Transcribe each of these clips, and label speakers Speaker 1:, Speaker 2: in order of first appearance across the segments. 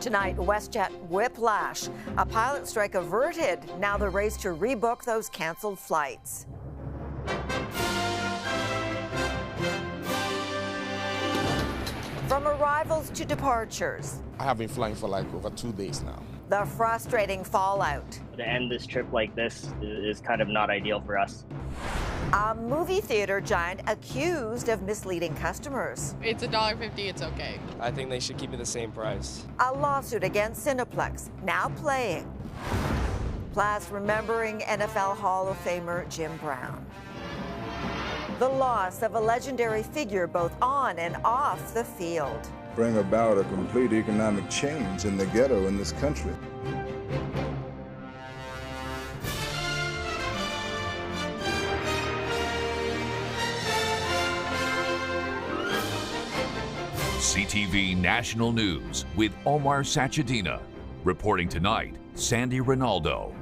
Speaker 1: Tonight, WestJet whiplash. A pilot strike averted. Now the race to rebook those canceled flights. From arrivals to departures.
Speaker 2: I have been flying for like over 2 days now.
Speaker 1: The frustrating fallout.
Speaker 3: To end this trip like this is kind of not ideal for us.
Speaker 1: A movie theater giant accused of misleading customers.
Speaker 4: It's $1.50, it's okay.
Speaker 5: I think they should keep it the same price.
Speaker 1: A lawsuit against Cineplex, now playing. Plus, remembering NFL Hall of Famer Jim Brown. The loss of a legendary figure both on and off the field.
Speaker 6: Bring about a complete economic change in the ghetto in this country.
Speaker 7: CTV National News with Omar Sachedina. Reporting tonight, Sandy Ronaldo.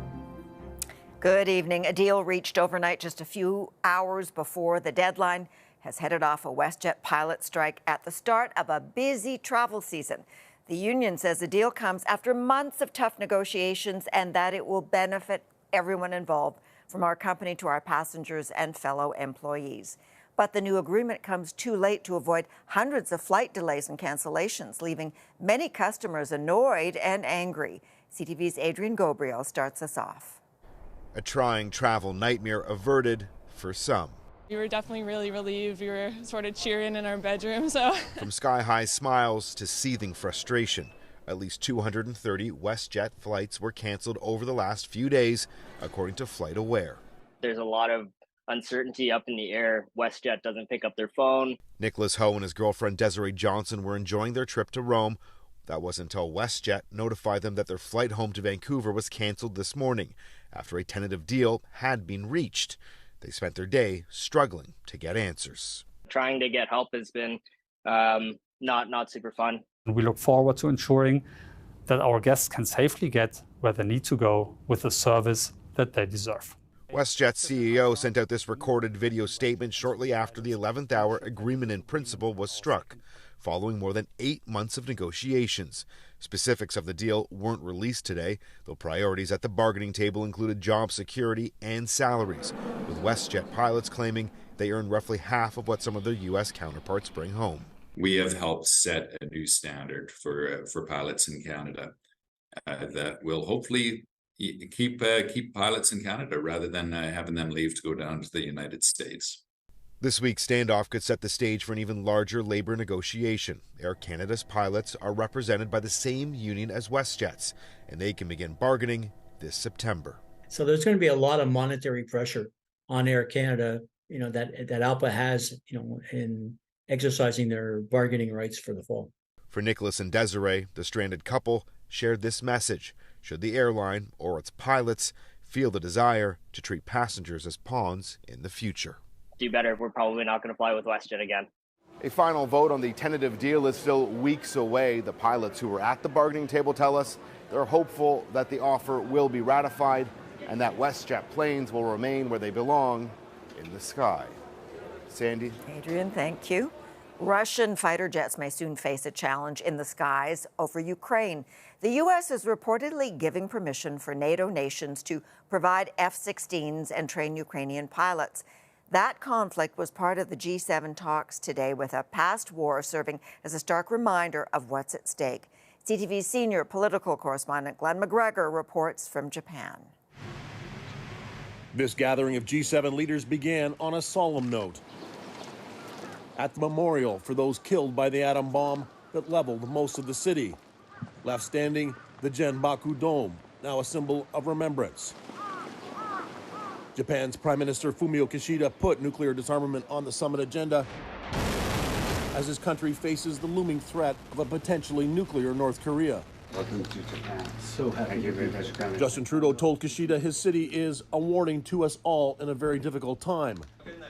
Speaker 1: Good evening. A deal reached overnight just a few hours before the deadline has headed off a WestJet pilot strike at the start of a busy travel season. The union says the deal comes after months of tough negotiations and that it will benefit everyone involved, from our company to our passengers and fellow employees. But the new agreement comes too late to avoid hundreds of flight delays and cancellations, leaving many customers annoyed and angry. CTV's Adrian Gabriel starts us off.
Speaker 8: A trying travel nightmare averted for some.
Speaker 4: We were definitely really relieved. We were sort of cheering in our bedroom.
Speaker 8: From sky-high smiles to seething frustration, at least 230 WestJet flights were canceled over the last few days, according to FlightAware.
Speaker 3: There's a lot of uncertainty up in the air. WestJet doesn't pick up their phone.
Speaker 8: Nicholas Ho and his girlfriend Desiree Johnson were enjoying their trip to Rome. That was until WestJet notified them that their flight home to Vancouver was canceled this morning after a tentative deal had been reached. They spent their day struggling to get answers.
Speaker 3: Trying to get help has been not super fun.
Speaker 9: We look forward to ensuring that our guests can safely get where they need to go with the service that they deserve.
Speaker 8: WestJet's CEO sent out this recorded video statement shortly after the 11th hour agreement in principle was struck, following more than 8 months of negotiations. Specifics of the deal weren't released today, though priorities at the bargaining table included job security and salaries, with WestJet pilots claiming they earn roughly half of what some of their U.S. counterparts bring home.
Speaker 10: We have helped set a new standard for pilots in Canada that will hopefully keep pilots in Canada rather than having them leave to go down to the United States.
Speaker 8: This week's standoff could set the stage for an even larger labor negotiation. Air Canada's pilots are represented by the same union as WestJet's, and they can begin bargaining this September.
Speaker 11: So there's going to be a lot of monetary pressure on Air Canada, that ALPA has, in exercising their bargaining rights for the fall.
Speaker 8: For Nicholas and Desiree, the stranded couple shared this message: should the airline or its pilots feel the desire to treat passengers as pawns in the future.
Speaker 3: Do better. We're probably not going to fly with WestJet again.
Speaker 8: A final vote on the tentative deal is still weeks away. The pilots who were at the bargaining table tell us they're hopeful that the offer will be ratified and that WestJet planes will remain where they belong, in the sky. Sandy?
Speaker 1: Adrian, thank you. Russian fighter jets may soon face a challenge in the skies over Ukraine. The U.S. is reportedly giving permission for NATO nations to provide F-16s and train Ukrainian pilots. That conflict was part of the G7 talks today, with a past war serving as a stark reminder of what's at stake. CTV's senior political correspondent Glenn McGregor reports from Japan.
Speaker 12: This gathering of G7 leaders began on a solemn note at the memorial for those killed by the atom bomb that leveled most of the city. Left standing, the Genbaku Dome, now a symbol of remembrance. Japan's Prime Minister Fumio Kishida put nuclear disarmament on the summit agenda as his country faces the looming threat of a potentially nuclear North Korea.
Speaker 13: Welcome to Japan. So happy you're very much coming.
Speaker 12: Justin Trudeau told Kishida his city is a warning to us all in a very difficult time.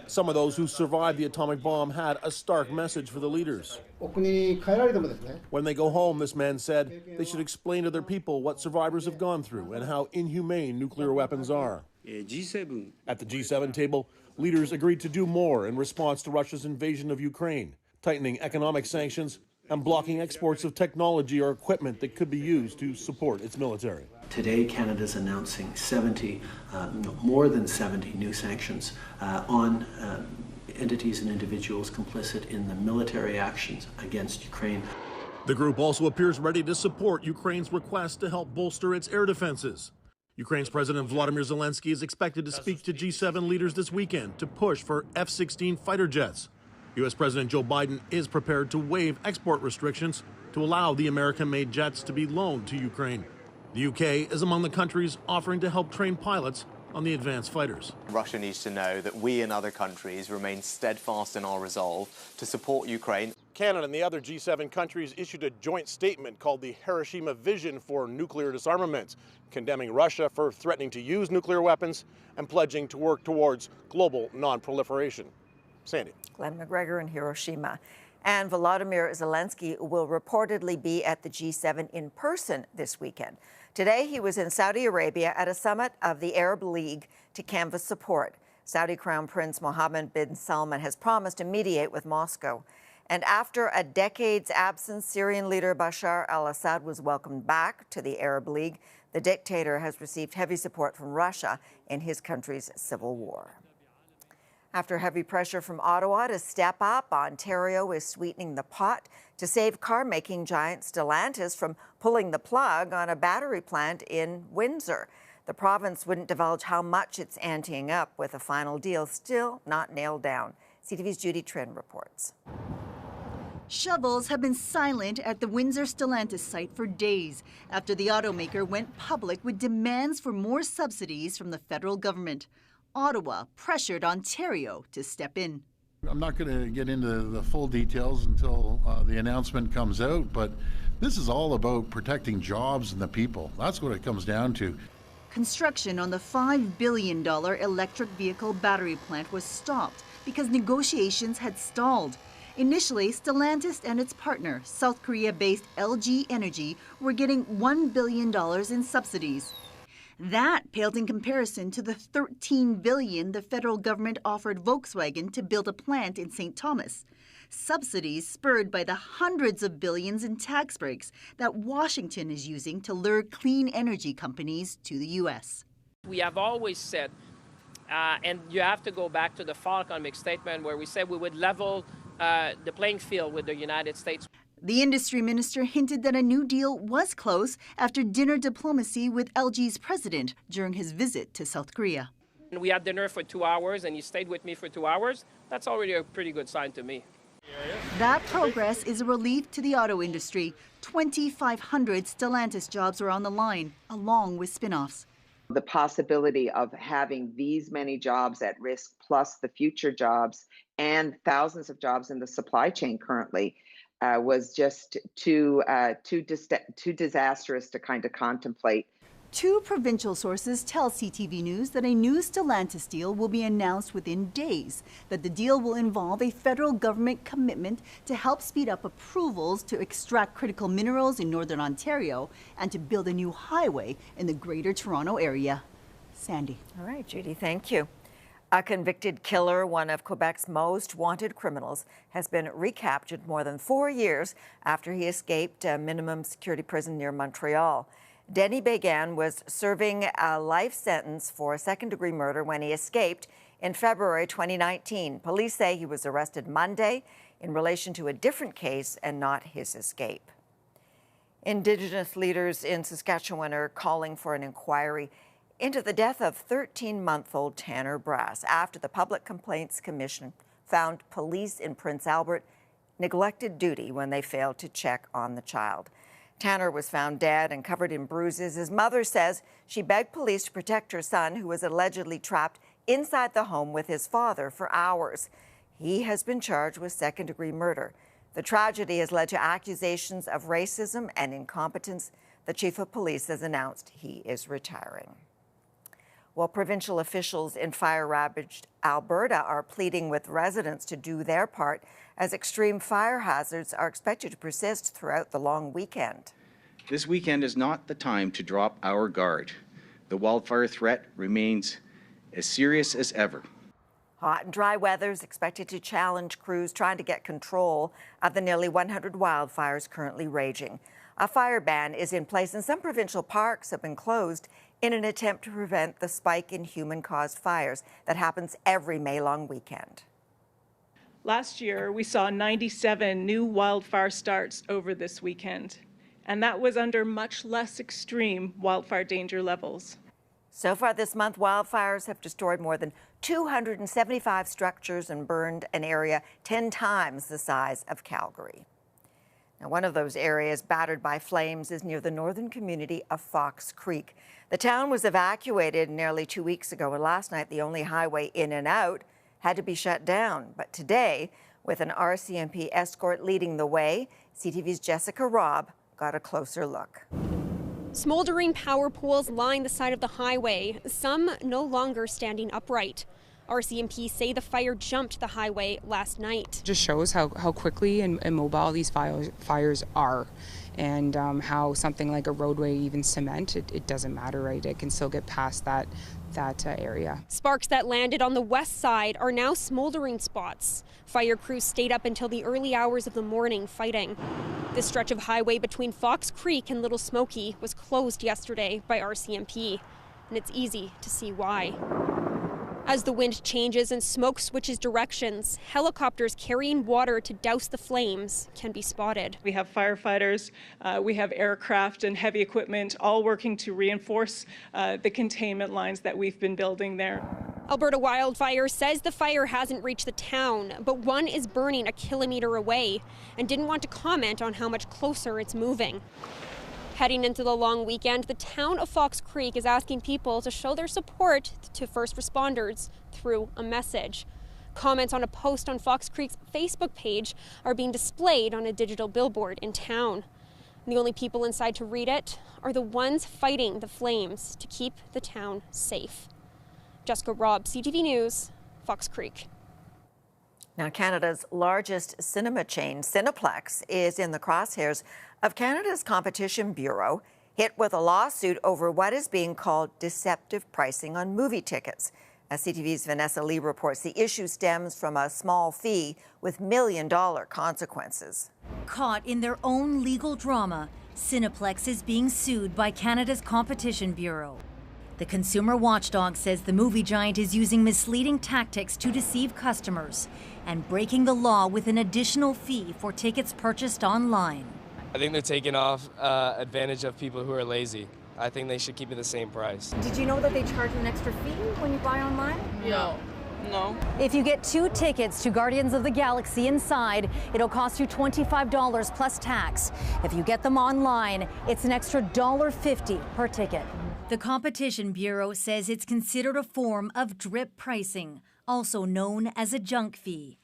Speaker 12: Some of those who survived the atomic bomb had a stark message for the leaders. When they go home, this man said, they should explain to their people what survivors have gone through and how inhumane nuclear weapons are. At the G7 table, leaders agreed to do more in response to Russia's invasion of Ukraine, tightening economic sanctions and blocking exports of technology or equipment that could be used to support its military.
Speaker 14: Today, Canada's announcing more than 70 new sanctions on entities and individuals complicit in the military actions against Ukraine.
Speaker 12: The group also appears ready to support Ukraine's request to help bolster its air defenses. Ukraine's President Volodymyr Zelensky is expected to speak to G7 leaders this weekend to push for F-16 fighter jets. U.S. President Joe Biden is prepared to waive export restrictions to allow the American-made jets to be loaned to Ukraine. The U.K. is among the countries offering to help train pilots on the advanced fighters.
Speaker 15: Russia needs to know that we and other countries remain steadfast in our resolve to support Ukraine.
Speaker 12: Canada and the other G7 countries issued a joint statement called the Hiroshima Vision for Nuclear Disarmament, condemning Russia for threatening to use nuclear weapons and pledging to work towards global non-proliferation. Sandy.
Speaker 1: Glenn McGregor in Hiroshima. And Volodymyr Zelensky will reportedly be at the G7 in person this weekend. Today, he was in Saudi Arabia at a summit of the Arab League to canvass support. Saudi Crown Prince Mohammed bin Salman has promised to mediate with Moscow. And after a decade's absence, Syrian leader Bashar al-Assad was welcomed back to the Arab League. The dictator has received heavy support from Russia in his country's civil war. After heavy pressure from Ottawa to step up, Ontario is sweetening the pot to save car-making giant Stellantis from pulling the plug on a battery plant in Windsor. The province wouldn't divulge how much it's anteing up, with a final deal still not nailed down. CTV's Judy Trin reports.
Speaker 16: Shovels have been silent at the Windsor Stellantis site for days after the automaker went public with demands for more subsidies from the federal government. Ottawa pressured Ontario to step in.
Speaker 17: I'm not going to get into the full details until the announcement comes out, but this is all about protecting jobs and the people. That's what it comes down to.
Speaker 16: Construction on the $5 billion electric vehicle battery plant was stopped because negotiations had stalled. Initially, Stellantis and its partner, South Korea-based LG Energy, were getting $1 billion in subsidies. That paled in comparison to the $13 billion the federal government offered Volkswagen to build a plant in St. Thomas. Subsidies spurred by the hundreds of billions in tax breaks that Washington is using to lure clean energy companies to the U.S.
Speaker 5: We have always said, and you have to go back to the fall economic statement where we said we would level the playing field with the United States.
Speaker 16: The industry minister hinted that a new deal was close after dinner diplomacy with LG's president during his visit to South Korea.
Speaker 5: We had dinner for 2 hours and he stayed with me for 2 hours. That's already a pretty good sign to me.
Speaker 16: That progress is a relief to the auto industry. 2,500 Stellantis jobs are on the line, along with spin-offs.
Speaker 18: The possibility of having these many jobs at risk, plus the future jobs and thousands of jobs in the supply chain currently, was just too disastrous to kind of contemplate.
Speaker 16: Two provincial sources tell CTV News that a new Stellantis deal will be announced within days, that the deal will involve a federal government commitment to help speed up approvals to extract critical minerals in northern Ontario and to build a new highway in the Greater Toronto area. Sandy.
Speaker 1: All right, Judy, thank you. A convicted killer, one of Quebec's most wanted criminals, has been recaptured more than 4 years after he escaped a minimum security prison near Montreal. Denny Began was serving a life sentence for second-degree murder when he escaped in February 2019. Police say he was arrested Monday in relation to a different case and not his escape. Indigenous leaders in Saskatchewan are calling for an inquiry into the death of 13-month-old Tanner Brass after the Public Complaints Commission found police in Prince Albert neglected duty when they failed to check on the child. Tanner was found dead and covered in bruises. His mother says she begged police to protect her son, who was allegedly trapped inside the home with his father for hours. He has been charged with second-degree murder. The tragedy has led to accusations of racism and incompetence. The chief of police has announced he is retiring. Well, provincial officials in fire-ravaged Alberta are pleading with residents to do their part as extreme fire hazards are expected to persist throughout the long weekend.
Speaker 19: This weekend is not the time to drop our guard. The wildfire threat remains as serious as ever.
Speaker 1: Hot and dry weather is expected to challenge crews trying to get control of the nearly 100 wildfires currently raging. A fire ban is in place, and some provincial parks have been closed in an attempt to prevent the spike in human-caused fires that happens every May-long weekend.
Speaker 4: Last year, we saw 97 new wildfire starts over this weekend, and that was under much less extreme wildfire danger levels.
Speaker 1: So far this month, wildfires have destroyed more than 275 structures and burned an area 10 times the size of Calgary. Now, one of those areas battered by flames is near the northern community of Fox Creek. The town was evacuated nearly 2 weeks ago, and last night the only highway in and out had to be shut down. But today, with an RCMP escort leading the way, CTV's Jessica Robb got a closer look.
Speaker 20: Smoldering power poles line the side of the highway, some no longer standing upright. RCMP say the fire jumped the highway last night.
Speaker 21: Just shows how quickly and mobile these fires are, and how something like a roadway, even cement, it doesn't matter, right? It can still get past that area.
Speaker 20: Sparks that landed on the west side are now smoldering spots. Fire crews stayed up until the early hours of the morning fighting. This stretch of highway between Fox Creek and Little Smoky was closed yesterday by RCMP, and it's easy to see why. As the wind changes and smoke switches directions, helicopters carrying water to douse the flames can be spotted.
Speaker 4: We have firefighters, we have aircraft and heavy equipment all working to reinforce the containment lines that we've been building there.
Speaker 20: Alberta Wildfire says the fire hasn't reached the town, but one is burning a kilometer away and didn't want to comment on how much closer it's moving. Heading into the long weekend, the town of Fox Creek is asking people to show their support to first responders through a message. Comments on a post on Fox Creek's Facebook page are being displayed on a digital billboard in town. The only people inside to read it are the ones fighting the flames to keep the town safe. Jessica Robb, CTV News, Fox Creek.
Speaker 1: Now, Canada's largest cinema chain, Cineplex, is in the crosshairs of Canada's Competition Bureau, hit with a lawsuit over what is being called deceptive pricing on movie tickets. As CTV's Vanessa Lee reports, the issue stems from a small fee with million-dollar consequences.
Speaker 22: Caught in their own legal drama, Cineplex is being sued by Canada's Competition Bureau. The consumer watchdog says the movie giant is using misleading tactics to deceive customers and breaking the law with an additional fee for tickets purchased online.
Speaker 23: I think they're taking off advantage of people who are lazy. I think they should keep it the same price.
Speaker 22: Did you know that they charge an extra fee when you buy online?
Speaker 4: No.
Speaker 22: If you get 2 tickets to Guardians of the Galaxy inside, it'll cost you $25 plus tax. If you get them online, it's an extra $1.50 per ticket. The Competition Bureau says it's considered a form of drip pricing, also known as a junk fee.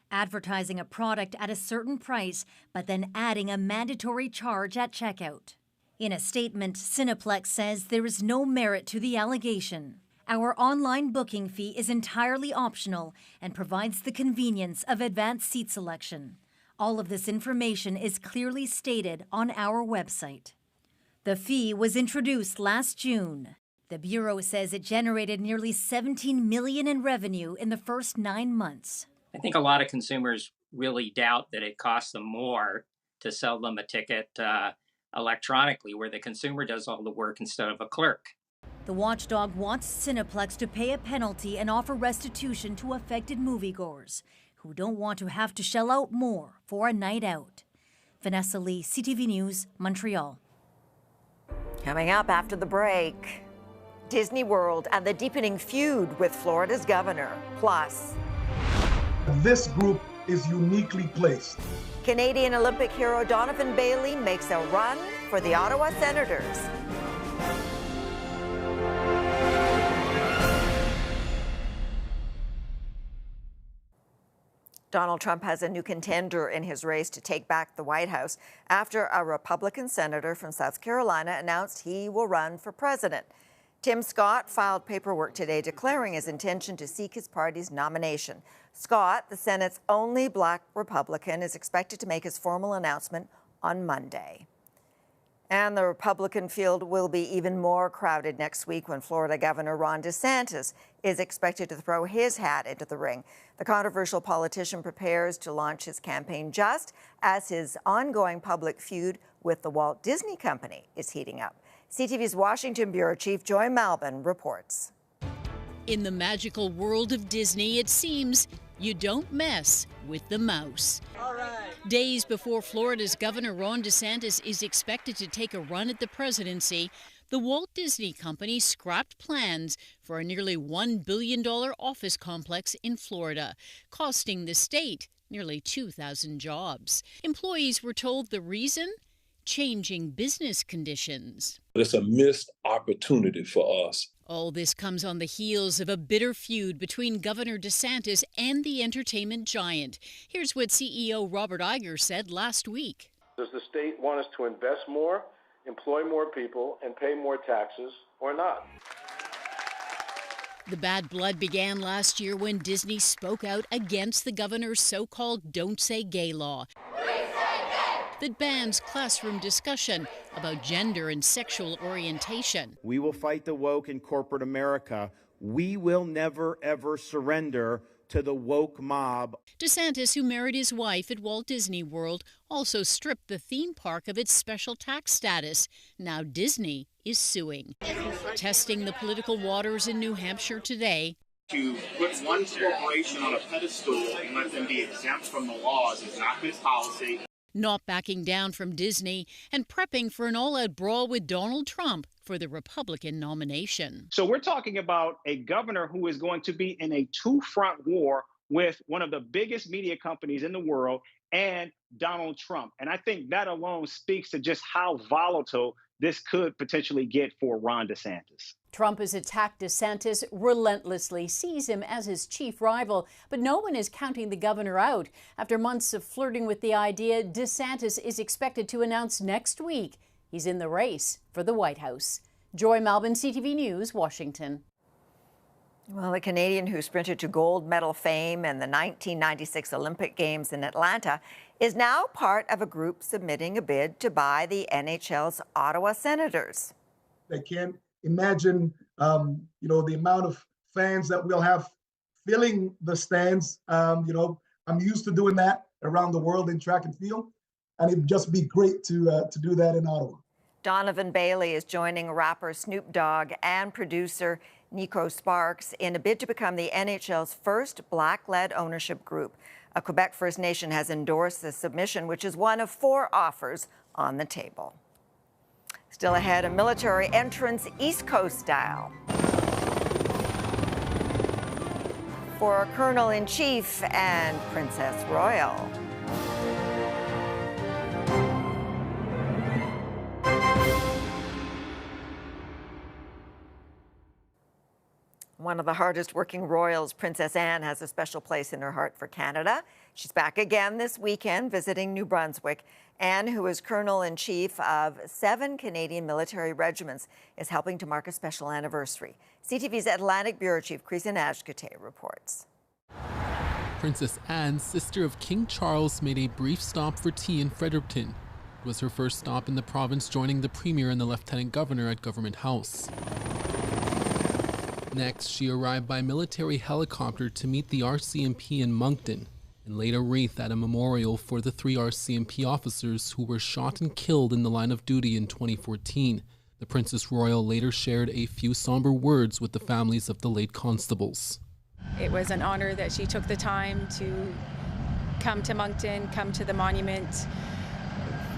Speaker 22: Advertising a product at a certain price, but then adding a mandatory charge at checkout. In a statement, Cineplex says there is no merit to the allegation. Our online booking fee is entirely optional and provides the convenience of advanced seat selection. All of this information is clearly stated on our website. The fee was introduced last June. The Bureau says it generated nearly $17 million in revenue in the first 9 months.
Speaker 24: I think a lot of consumers really doubt that it costs them more to sell them a ticket electronically, where the consumer does all the work instead of a clerk.
Speaker 22: The watchdog wants Cineplex to pay a penalty and offer restitution to affected moviegoers who don't want to have to shell out more for a night out. Vanessa Lee, CTV News, Montreal.
Speaker 1: Coming up after the break, Disney World and the deepening feud with Florida's governor. Plus,
Speaker 25: this group is uniquely placed.
Speaker 1: Canadian Olympic hero Donovan Bailey makes a run for the Ottawa Senators. Donald Trump has a new contender in his race to take back the White House after a Republican senator from South Carolina announced he will run for president. Tim Scott filed paperwork today declaring his intention to seek his party's nomination. Scott, the Senate's only Black Republican, is expected to make his formal announcement on Monday. And And the Republican field will be even more crowded next week when Florida Governor Ron DeSantis is expected to throw his hat into the ring. The controversial politician prepares to launch his campaign just as his ongoing public feud with the Walt Disney Company is heating up. CTV's Washington Bureau Chief Joy Malbon reports.
Speaker 2: In the magical world of Disney, it seems you don't mess with the mouse.
Speaker 6: All right.
Speaker 2: Days before Florida's Governor Ron DeSantis is expected to take a run at the presidency, the Walt Disney Company scrapped plans for a nearly $1 billion office complex in Florida, costing the state nearly 2,000 jobs. Employees were told the reason? Changing business conditions.
Speaker 6: It's a missed opportunity for us.
Speaker 2: All this comes on the heels of a bitter feud between Governor DeSantis and the entertainment giant. Here's what CEO Robert Iger said last week.
Speaker 6: Does the state want us to invest more, employ more people, and pay more taxes, or not?
Speaker 2: The bad blood began last year when Disney spoke out against the governor's so-called Don't Say Gay law that bans classroom discussion about gender and sexual orientation.
Speaker 7: We will fight the woke in corporate America. We will never, ever surrender to the woke mob.
Speaker 2: DeSantis, who married his wife at Walt Disney World, also stripped the theme park of its special tax status. Now Disney is suing. Testing the political waters in New Hampshire today.
Speaker 9: To put one corporation on a pedestal and let them be exempt from the laws is not good policy.
Speaker 2: Not backing down from Disney and prepping for an all-out brawl with Donald Trump for the Republican nomination.
Speaker 10: So we're talking about a governor who is going to be in a two-front war with one of the biggest media companies in the world and Donald Trump. And I think that alone speaks to just how volatile this could potentially get for Ron DeSantis.
Speaker 26: Trump has attacked DeSantis relentlessly, sees him as his chief rival, but no one is counting the governor out. After months of flirting with the idea, DeSantis is expected to announce next week he's in the race for the White House. Joy Malbon, CTV News, Washington.
Speaker 1: Well, a Canadian who sprinted to gold medal fame in the 1996 Olympic Games in Atlanta is now part of a group submitting a bid to buy the NHL's Ottawa Senators.
Speaker 25: They can't imagine, the amount of fans that we'll have filling the stands. I'm used to doing that around the world in track and field, and it'd just be great to do that in Ottawa.
Speaker 1: Donovan Bailey is joining rapper Snoop Dogg and producer Nico Sparks in a bid to become the NHL's first Black-led ownership group. A Quebec First Nation has endorsed the submission, which is one of 4 offers on the table. Still ahead, a military entrance East Coast style. For a Colonel-in-Chief and Princess Royal. One of the hardest working royals, Princess Anne, has a special place in her heart for Canada. She's back again this weekend visiting New Brunswick. Anne, who is Colonel-in-Chief of 7 Canadian military regiments, is helping to mark a special anniversary. CTV's Atlantic Bureau Chief Christian Ashkate reports.
Speaker 27: Princess Anne, sister of King Charles, made a brief stop for tea in Fredericton. It was her first stop in the province, joining the Premier and the Lieutenant Governor at Government House. Next, she arrived by military helicopter to meet the RCMP in Moncton and laid a wreath at a memorial for the 3 RCMP officers who were shot and killed in the line of duty in 2014. The Princess Royal later shared a few somber words with the families of the late constables.
Speaker 28: It was an honor that she took the time to come to Moncton, come to the monument,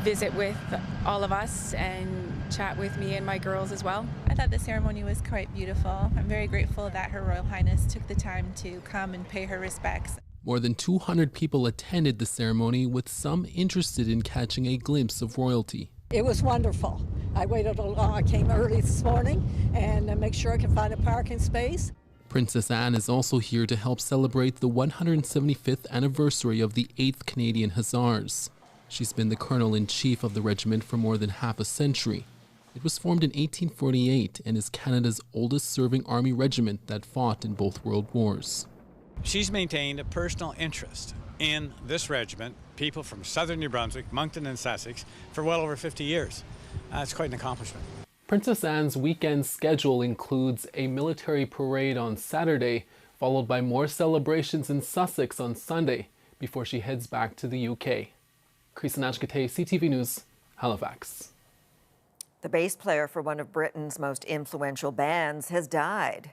Speaker 28: visit with all of us, and chat with me and my girls as well.
Speaker 29: I thought the ceremony was quite beautiful. I'm very grateful that Her Royal Highness took the time to come and pay her respects.
Speaker 27: More than 200 people attended the ceremony, with some interested in catching a glimpse of royalty.
Speaker 30: It was wonderful. I I came early this morning and make sure I can find a parking space.
Speaker 27: Princess Anne is also here to help celebrate the 175th anniversary of the 8th Canadian Hussars. She's been the Colonel-in-Chief of the regiment for more than half a century. It was formed in 1848 and is Canada's oldest serving army regiment that fought in both world wars.
Speaker 31: She's maintained a personal interest in this regiment, people from southern New Brunswick, Moncton and Sussex, for well over 50 years. It's quite an accomplishment.
Speaker 27: Princess Anne's weekend schedule includes a military parade on Saturday, followed by more celebrations in Sussex on Sunday, before she heads back to the UK. Krisanashkate, CTV News, Halifax.
Speaker 1: The bass player for one of Britain's most influential bands has died.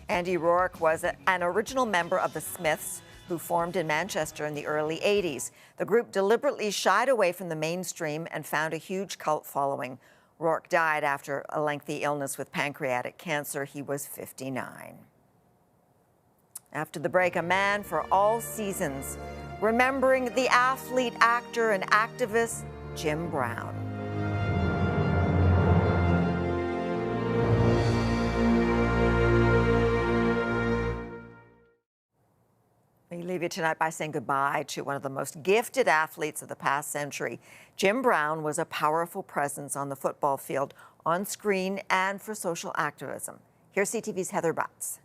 Speaker 1: Andy Rourke was an original member of the Smiths, who formed in Manchester in the early 80s. The group deliberately shied away from the mainstream and found a huge cult following. Rourke died after a lengthy illness with pancreatic cancer. He was 59. After the break, a man for all seasons, remembering the athlete, actor, and activist Jim Brown. We leave you tonight by saying goodbye to one of the most gifted athletes of the past century. Jim Brown was a powerful presence on the football field, on screen, and for social activism. Here's CTV's Heather Butts.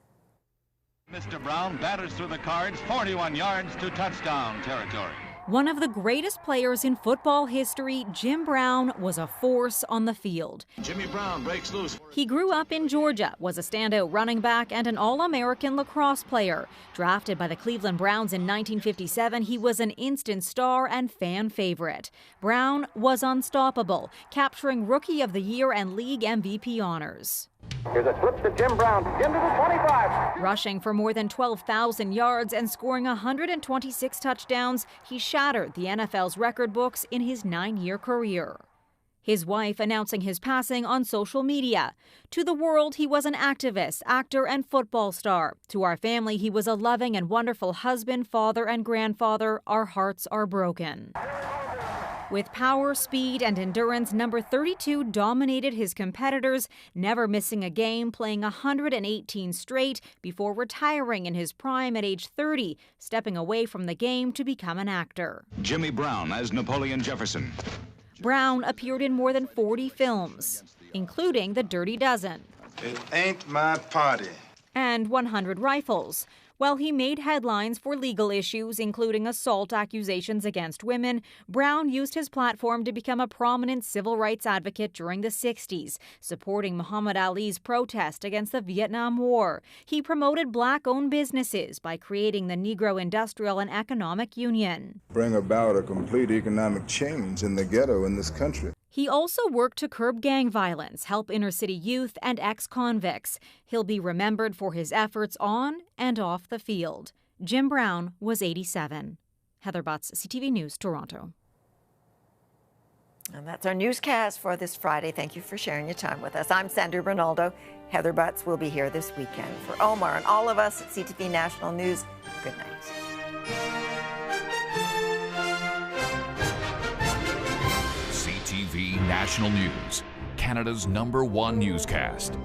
Speaker 3: Mr. Brown batters through the cards, 41 yards to touchdown territory.
Speaker 5: One of the greatest players in football history, Jim Brown was a force on the field.
Speaker 3: Jimmy Brown breaks loose.
Speaker 5: He grew up in Georgia, was a standout running back and an All-American lacrosse player. Drafted by the Cleveland Browns in 1957, he was an instant star and fan favorite. Brown was unstoppable, capturing Rookie of the Year and League MVP honors.
Speaker 8: Here's a slip to Jim Brown, into the 25.
Speaker 5: Rushing for more than 12,000 yards and scoring 126 touchdowns, he shattered the NFL's record books in his 9-year career. His wife announcing his passing on social media. To the world, he was an activist, actor, and football star. To our family, he was a loving and wonderful husband, father, and grandfather. Our hearts are broken. With power, speed, and endurance, number 32 dominated his competitors, never missing a game, playing 118 straight before retiring in his prime at age 30, stepping away from the game to become an actor.
Speaker 3: Jimmy Brown as Napoleon Jefferson.
Speaker 5: Brown appeared in more than 40 films, including The Dirty Dozen.
Speaker 8: It ain't my party.
Speaker 5: And 100 Rifles. While he made headlines for legal issues, including assault accusations against women, Brown used his platform to become a prominent civil rights advocate during the 60s, supporting Muhammad Ali's protest against the Vietnam War. He promoted black-owned businesses by creating the Negro Industrial and Economic Union.
Speaker 8: Bring about a complete economic change in the ghetto in this country.
Speaker 5: He also worked to curb gang violence, help inner-city youth and ex-convicts. He'll be remembered for his efforts on and off the field. Jim Brown was 87. Heather Butts, CTV News, Toronto.
Speaker 1: And that's our newscast for this Friday. Thank you for sharing your time with us. I'm Sandra Ronaldo. Heather Butts will be here this weekend. For Omar and all of us at CTV National News, good night.
Speaker 11: CTV National News, Canada's #1 newscast.